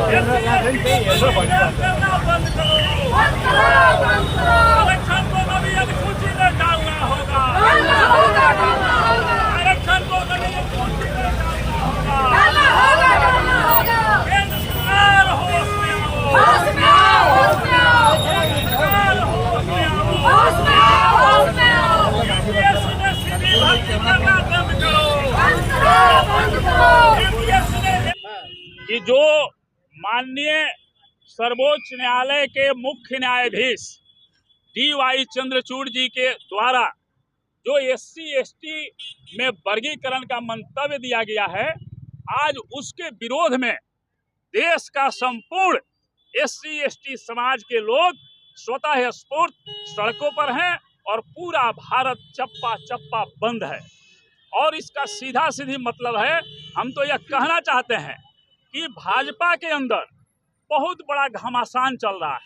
आरक्षण को कभी अनुसूची में डालना होगा, आरक्षण को कभी अनुसूची में डालना होगा। केंद्र सरकार होश में आओ, सरकार होश में आओ, यूपीएससी ने सीधी भर्ती करना बंद करो। यूपीएससी ने कि जो माननीय सर्वोच्च न्यायालय के मुख्य न्यायाधीश डी.वाई. चंद्रचूड़ जी के द्वारा जो SC/ST में वर्गीकरण का मंतव्य दिया गया है, आज उसके विरोध में देश का संपूर्ण SC/ST समाज के लोग स्वतः स्फूर्त सड़कों पर हैं और पूरा भारत चप्पा चप्पा बंद है। और इसका सीधा सीधी मतलब है, हम तो यह कहना चाहते हैं कि भाजपा के अंदर बहुत बड़ा घमासान चल रहा है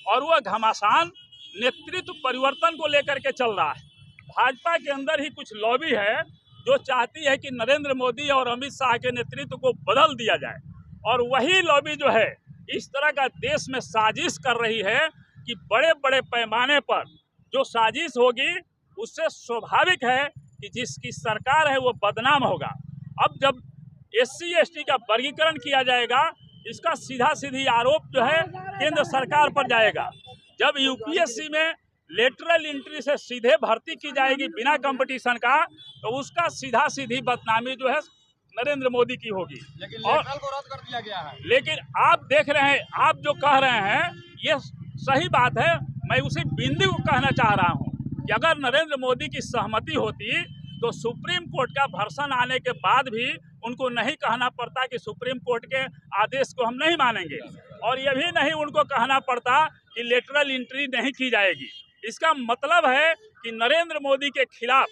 और वह घमासान नेतृत्व परिवर्तन को लेकर के चल रहा है। भाजपा के अंदर ही कुछ लॉबी है जो चाहती है कि नरेंद्र मोदी और अमित शाह के नेतृत्व को बदल दिया जाए, और वही लॉबी जो है इस तरह का देश में साजिश कर रही है कि बड़े बड़े पैमाने पर जो साजिश होगी उससे स्वाभाविक है कि जिसकी सरकार है वो बदनाम होगा। अब जब SC/ST का वर्गीकरण किया जाएगा, इसका सीधा सीधी आरोप जो है केंद्र सरकार पर जाएगा। जब यूपीएससी में लेटरल एंट्री से सीधे भर्ती की जाएगी बिना कंपटीशन का, तो उसका सीधा सीधी बदनामी जो है नरेंद्र मोदी की होगी। और को रद्द कर दिया गया है। लेकिन आप देख रहे हैं, आप जो कह रहे हैं ये सही बात है। मैं उसी बिंदु को कहना चाह रहा हूँ कि अगर नरेंद्र मोदी की सहमति होती तो सुप्रीम कोर्ट का वर्षन आने के बाद भी उनको नहीं कहना पड़ता कि सुप्रीम कोर्ट के आदेश को हम नहीं मानेंगे, और ये भी नहीं उनको कहना पड़ता कि लेटरल एंट्री नहीं की जाएगी। इसका मतलब है कि नरेंद्र मोदी के खिलाफ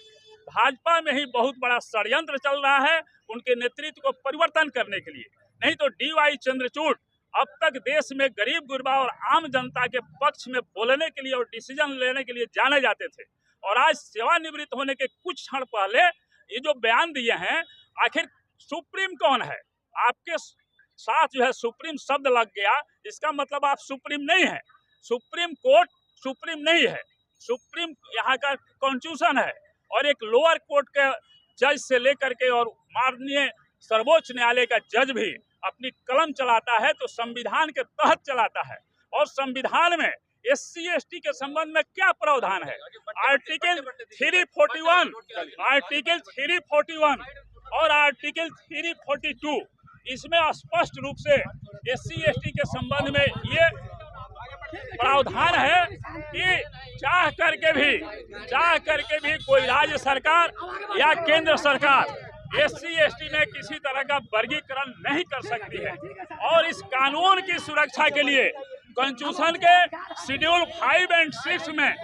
भाजपा में ही बहुत बड़ा षड्यंत्र चल रहा है उनके नेतृत्व को परिवर्तन करने के लिए। नहीं तो डी.वाई. चंद्रचूड़ अब तक देश में गरीब गुरबा और आम जनता के पक्ष में बोलने के लिए और डिसीजन लेने के लिए जाने जाते थे, और आज सेवानिवृत्त होने के कुछ क्षण पहले ये जो बयान दिए हैं, आखिर सुप्रीम कौन है? आपके साथ जो है सुप्रीम शब्द लग गया, इसका मतलब आप सुप्रीम नहीं है। सुप्रीम कोर्ट सुप्रीम नहीं है, सुप्रीम यहाँ का कॉन्स्टिट्यूशन है, और एक लोअर कोर्ट के जज से लेकर के और माननीय सर्वोच्च न्यायालय का जज भी अपनी कलम चलाता है तो संविधान के तहत चलाता है। और संविधान में SC/ST के संबंध में क्या प्रावधान है? आर्टिकल 341, आर्टिकल 341 और आर्टिकल 342, इसमें स्पष्ट रूप से SC/ST के संबंध में ये प्रावधान है कि चाह करके भी कोई राज्य सरकार या केंद्र सरकार SC/ST में किसी तरह का वर्गीकरण नहीं कर सकती है। और इस कानून की सुरक्षा के लिए कॉन्स्टिट्यूशन के शेड्यूल 5 और 6 में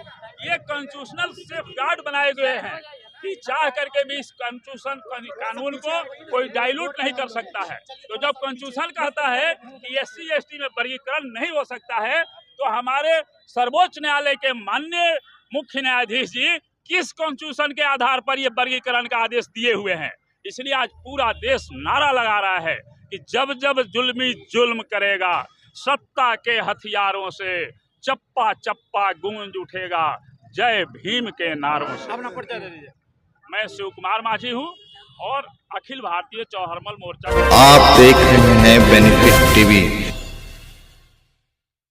ये कॉन्स्टिट्यूशनल सेफगार्ड बनाए गए हैं कि चाह करके भी इस कॉन्स्टिट्यूशन कानून को कोई डाइल्यूट नहीं कर सकता है। तो जब कॉन्स्टिट्यूशन कहता है कि SC/ST में वर्गीकरण नहीं हो सकता है, तो हमारे सर्वोच्च न्यायालय के माननीय मुख्य न्यायाधीश जी किस कॉन्स्टिट्यूशन के आधार पर ये वर्गीकरण का आदेश दिए हुए हैं? इसलिए आज पूरा देश नारा लगा रहा है कि जब जब जुल्मी जुल्म करेगा, सत्ता के हथियारों से चप्पा चप्पा गूंज उठेगा, जय भीम के नारों से। मैं शिव कुमार माझी हूँ और अखिल भारतीय चौहरमल मोर्चा। आप देख रहे हैं बेनिफिट टीवी।